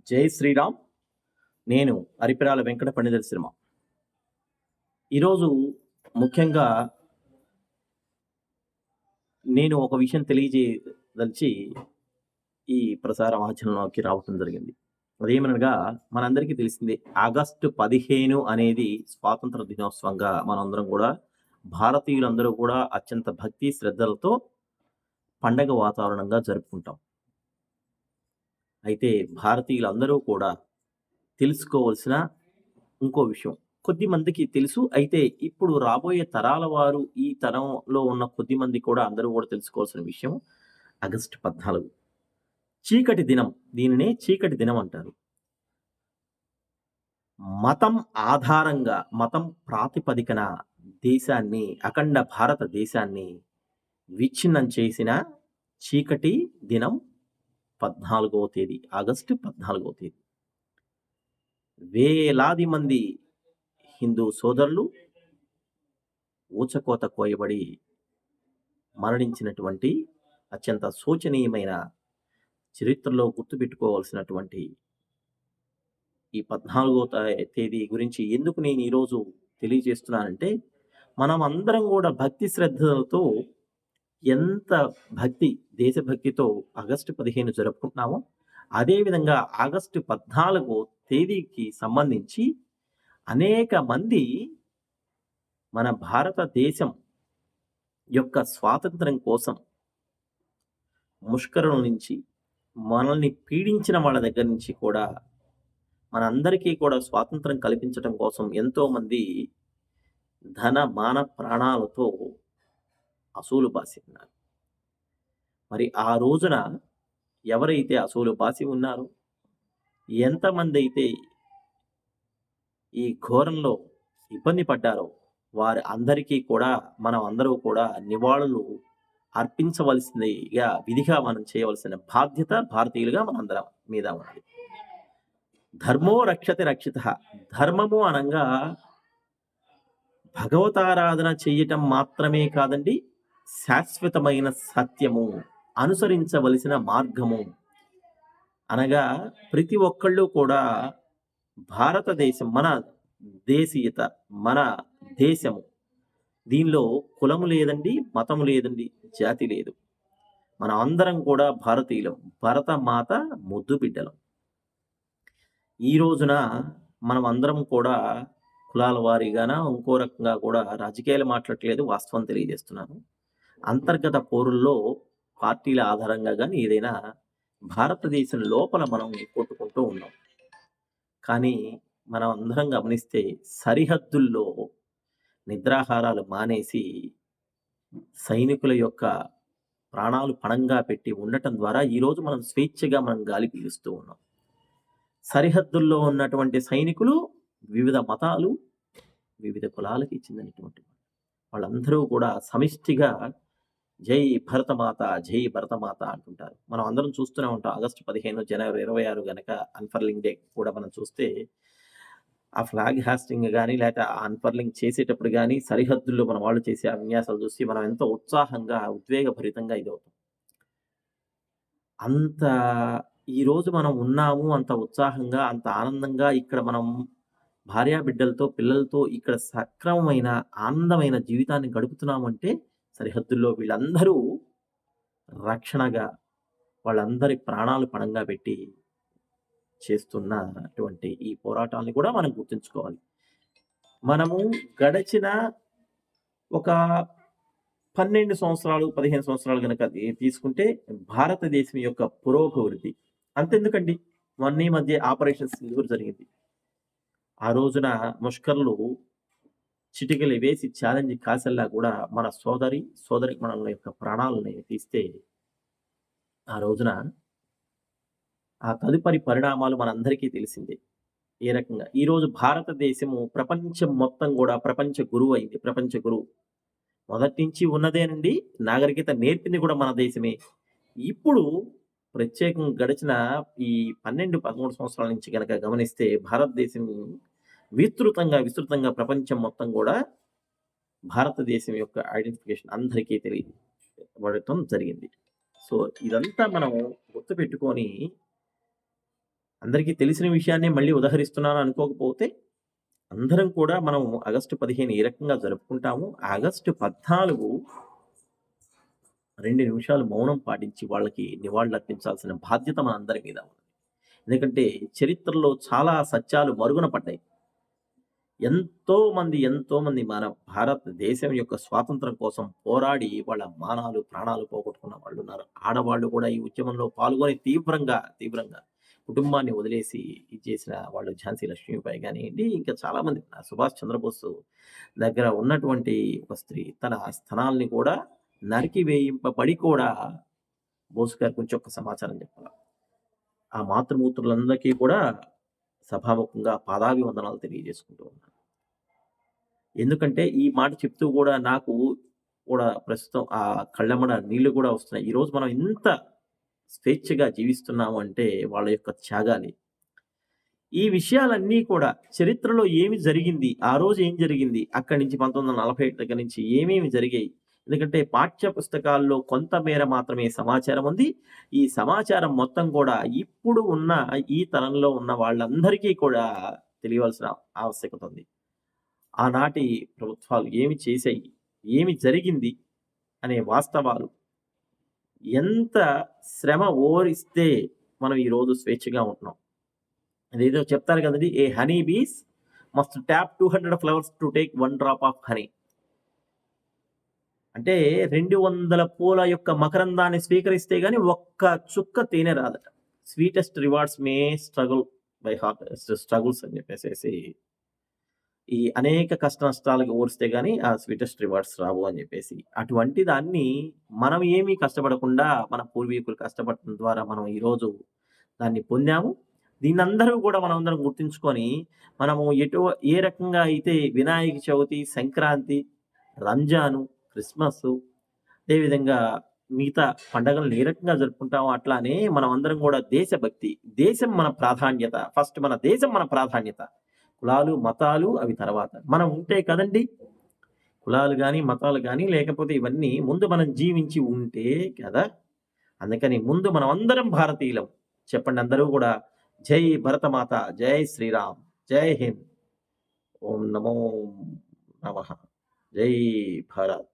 జై శ్రీరామ్. నేను అరిపిరాల వెంకట పండితుల సినిమా. ఈరోజు ముఖ్యంగా నేను ఒక విషయం తెలియజేయదలిచి ఈ ప్రసార మాధ్యమంలోకి రావటం జరిగింది. అదేమనగా మనందరికీ తెలిసిందే, ఆగస్టు 15 అనేది స్వాతంత్ర దినోత్సవంగా మనందరం కూడా, భారతీయులందరూ కూడా అత్యంత భక్తి శ్రద్ధలతో పండగ వాతావరణంగా జరుపుకుంటాం. అయితే భారతీయులందరూ కూడా తెలుసుకోవాల్సిన ఇంకో విషయం, కొద్ది మందికి తెలుసు. అయితే ఇప్పుడు రాబోయే తరాల వారు, ఈ తరంలో ఉన్న కొద్ది మంది కూడా అందరూ కూడా తెలుసుకోవాల్సిన విషయం ఆగస్టు 14 చీకటి దినం. దీనినే చీకటి దినం అంటారు. మతం ఆధారంగా, మతం ప్రాతిపదికన దేశాన్ని, అఖండ భారతదేశాన్ని విచ్ఛిన్నం చేసిన చీకటి దినం 14వ తేదీ, ఆగస్టు 14వ తేదీ. వేలాది మంది హిందూ సోదరులు ఊచకోత కోయబడి మరణించినటువంటి అత్యంత శోచనీయమైన, చరిత్రలో గుర్తుపెట్టుకోవాల్సినటువంటి ఈ 14వ తేదీ గురించి ఎందుకు నేను ఈరోజు తెలియజేస్తున్నానంటే, మనం అందరం కూడా భక్తి శ్రద్ధలతో, ఎంత భక్తి, దేశభక్తితో ఆగస్టు 15 జరుపుకుంటున్నామో, అదేవిధంగా ఆగస్టు 14వ తేదీకి సంబంధించి అనేక మంది మన భారతదేశం యొక్క స్వాతంత్రం కోసం ముష్కరుల నుంచి, మనల్ని పీడించిన వాళ్ళ దగ్గర నుంచి కూడా, మనందరికీ కూడా స్వాతంత్రం కల్పించడం కోసం ఎంతోమంది ధన మాన ప్రాణాలతో అసూలు బాసి ఉన్నారు. మరి ఆ రోజున ఎవరైతే అసూలు బాసి ఉన్నారో, ఎంతమంది అయితే ఈ ఘోరంలో ఇబ్బంది పడ్డారో, వారి అందరికీ కూడా మనం అందరూ కూడా నివాళులు అర్పించవలసిందిగా, విధిగా మనం చేయవలసిన బాధ్యత భారతీయులుగా మనందరం మీద ఉన్నది. ధర్మో రక్షతి రక్షిత. ధర్మము అనంగా భగవతారాధన చెయ్యటం మాత్రమే కాదండి, శాశ్వతమైన సత్యము, అనుసరించవలసిన మార్గము. అనగా ప్రతి ఒక్కళ్ళు కూడా భారతదేశం, మన దేశీయత, మన దేశము, దీనిలో కులము లేదండి, మతము లేదండి, జాతి లేదు. మనం అందరం కూడా భారతీయులం, భరతమాత ముద్దు బిడ్డలం. ఈ రోజున మనం అందరం కూడా కులాల వారీగాన, ఇంకో రకంగా కూడా రాజకీయాలు మాట్లాడట్లేదు, వాస్తవం తెలియజేస్తున్నాను. అంతర్గత పోరుల్లో పార్టీల ఆధారంగా కానీ ఏదైనా భారతదేశం లోపల మనం కొట్టుకుంటూ ఉన్నాం. కానీ మనం అందరం గమనిస్తే సరిహద్దుల్లో నిద్రాహారాలు మానేసి సైనికుల యొక్క ప్రాణాలు పణంగా పెట్టి ఉండటం ద్వారా ఈరోజు మనం స్వేచ్ఛగా మనం గాలి పీలుస్తూ ఉన్నాం. సరిహద్దుల్లో ఉన్నటువంటి సైనికులు వివిధ మతాలు, వివిధ కులాలకి చెందినటువంటి వాళ్ళందరూ కూడా సమిష్టిగా జై భరతమాత, జై భరతమాత అంటుంటారు. మనం అందరం చూస్తూనే ఉంటాం. ఆగస్టు 15, జనవరి 26 గనక అన్ఫర్లింగ్ డే కూడా మనం చూస్తే, ఆ ఫ్లాగ్ హాస్టింగ్ కానీ, లేకపోతే ఆ అన్ఫర్లింగ్ చేసేటప్పుడు కానీ, సరిహద్దుల్లో మన వాళ్ళు చేసే ఆ విన్యాసాలు చూసి మనం ఎంతో ఉత్సాహంగా, ఉద్వేగభరితంగా ఇదవుతాం. అంత ఈరోజు మనం ఉన్నాము, అంత ఉత్సాహంగా, అంత ఆనందంగా ఇక్కడ మనం భార్యాబిడ్డలతో, పిల్లలతో ఇక్కడ సక్రమమైన, ఆనందమైన జీవితాన్ని గడుపుతున్నామంటే, సరిహద్దుల్లో వీళ్ళందరూ రక్షణగా, వాళ్ళందరి ప్రాణాలు పణంగా పెట్టి చేస్తున్నటువంటి ఈ పోరాటాన్ని కూడా మనం గుర్తుంచుకోవాలి. మనము గడిచిన ఒక 12 సంవత్సరాలు, 15 సంవత్సరాలు గనక తీసుకుంటే, భారతదేశం యొక్క పురోభివృద్ధి అంతెందుకండి, మొన్న ఈ మధ్య ఆపరేషన్ సింధూర్ జరిగింది. ఆ రోజున ముష్కరులు చిటికలు వేసి ఛాలెంజ్ కాసల్లా కూడా మన సోదరీమణుల యొక్క ప్రాణాలని తీస్తే, ఆ రోజున ఆ తదుపరి పరిణామాలు మనందరికీ తెలిసిందే. ఏ రకంగా ఈరోజు భారతదేశము ప్రపంచం మొత్తం కూడా ప్రపంచ గురువు అయింది. ప్రపంచ గురువు మొదటి నుంచి ఉన్నదేనండి. నాగరికత నేర్పింది కూడా మన దేశమే. ఇప్పుడు ప్రత్యేకంగా గడిచిన ఈ 12, 13 సంవత్సరాల నుంచి గనక గమనిస్తే, భారతదేశం విస్తృతంగా ప్రపంచం మొత్తం కూడా భారతదేశం యొక్క ఐడెంటిఫికేషన్ అందరికీ తెలియబడటం జరిగింది. సో ఇదంతా మనం గుర్తుపెట్టుకొని అందరికీ తెలిసిన విషయాన్నే మళ్ళీ ఉదహరిస్తున్నాను అనుకోకపోతే, అందరం కూడా మనం ఆగస్టు 15 ఏ రకంగా జరుపుకుంటాము. ఆగస్టు 14 2 నిమిషాలు మౌనం పాటించి వాళ్ళకి నివాళులర్పించాల్సిన బాధ్యత మనందరి మీద ఉంది. ఎందుకంటే చరిత్రలో చాలా సత్యాలు మరుగున పడ్డాయి. ఎంతోమంది మన భారతదేశం యొక్క స్వాతంత్రం కోసం పోరాడి వాళ్ళ మానాలు, ప్రాణాలు పోగొట్టుకున్న వాళ్ళున్నారు. ఆడవాళ్ళు కూడా ఈ ఉద్యమంలో పాల్గొని తీవ్రంగా కుటుంబాన్ని వదిలేసి ఇది చేసిన వాళ్ళు ఝాన్సీ లక్ష్మీబాయి గానియండి, ఇంకా చాలామంది సుభాష్ చంద్రబోసు దగ్గర ఉన్నటువంటి ఒక స్త్రీ తన స్తనాల్ని కూడా నరికి వేయింపబడి కూడా బోస్ గారి గురించి ఒక సమాచారం చెప్పాల. ఆ మాతృమూర్తులందరికీ కూడా సభాముఖంగా పాదాభివందనాలు తెలియజేసుకుంటూ ఉన్నాను. ఎందుకంటే ఈ మాట చెప్తూ గూడా నాకు కూడా ప్రస్తుతం కళ్ళెమ్మట నీళ్ళు గూడా వస్తున్నాయి. ఈరోజు మనం ఇంత స్వేచ్ఛగా జీవిస్తున్నాము అంటే వాళ్ళ యొక్క త్యాగాలే. ఈ విషయాలన్నీ కూడా చరిత్రలో ఏమి జరిగింది? ఆ రోజు ఏం జరిగింది? అక్కడి నుంచి 1947 దగ్గర నుంచి ఏమేమి జరిగాయి? ఎందుకంటే పాఠ్య పుస్తకాల్లో కొంత మేర మాత్రమే సమాచారం ఉంది. ఈ సమాచారం మొత్తం కూడా ఇప్పుడు ఉన్న ఈ తరంలో ఉన్న వాళ్ళందరికీ కూడా తెలియవలసిన ఆవశ్యకత ఉంది. ఆనాటి ప్రభుత్వాలు ఏమి చేశాయి? ఏమి జరిగింది? అనే వాస్తవాలు ఎంత శ్రమ ఓరిస్తే మనం ఈరోజు స్వేచ్ఛగా ఉంటున్నాం. అదేదో చెప్తారు కదండీ! A honey bees must tap 200 flowers to take 1 drop of honey. అంటే 200 పూల యొక్క మకరందాన్ని స్వీకరిస్తే గాని ఒక్క చుక్క తేనె రాదట. Sweetest rewards may struggle by hard struggles అని చెప్పేసేసి ఈ అనేక కష్ట నష్టాలకు ఓర్స్తే గాని ఆ స్వీటెస్ట్ రివార్డ్స్ రావు అని చెప్పేసి. అటువంటి దాన్ని మనం ఏమీ కష్టపడకుండా మన పూర్వీకులు కష్టపడటం ద్వారా మనం ఈరోజు దాన్ని పొందాము. దీన్నందరూ కూడా మనమందరం గుర్తుంచుకొని మనము ఏ రకంగా అయితే వినాయక చవితి, సంక్రాంతి, రంజాను, క్రిస్మస్సు అదేవిధంగా మిగతా పండగలను ఏ రకంగా జరుపుకుంటామో అట్లానే మనమందరం కూడా దేశభక్తి, దేశం మన ప్రాధాన్యత. ఫస్ట్ మన దేశం మన ప్రాధాన్యత. కులాలు, మతాలు అవి తర్వాత. మనం ఉంటే కదండీ! కులాలు గాని, మతాలు గాని లేకపోతే ఇవన్నీ ముందు మనం జీవించి ఉంటే కదా! అందుకని ముందు మనమందరం భారతీయులం. చెప్పండి అందరూ గూడా జై భరతమాత, జై శ్రీరామ్, జై హింద్. ఓం నమో నమః. జై భారత్.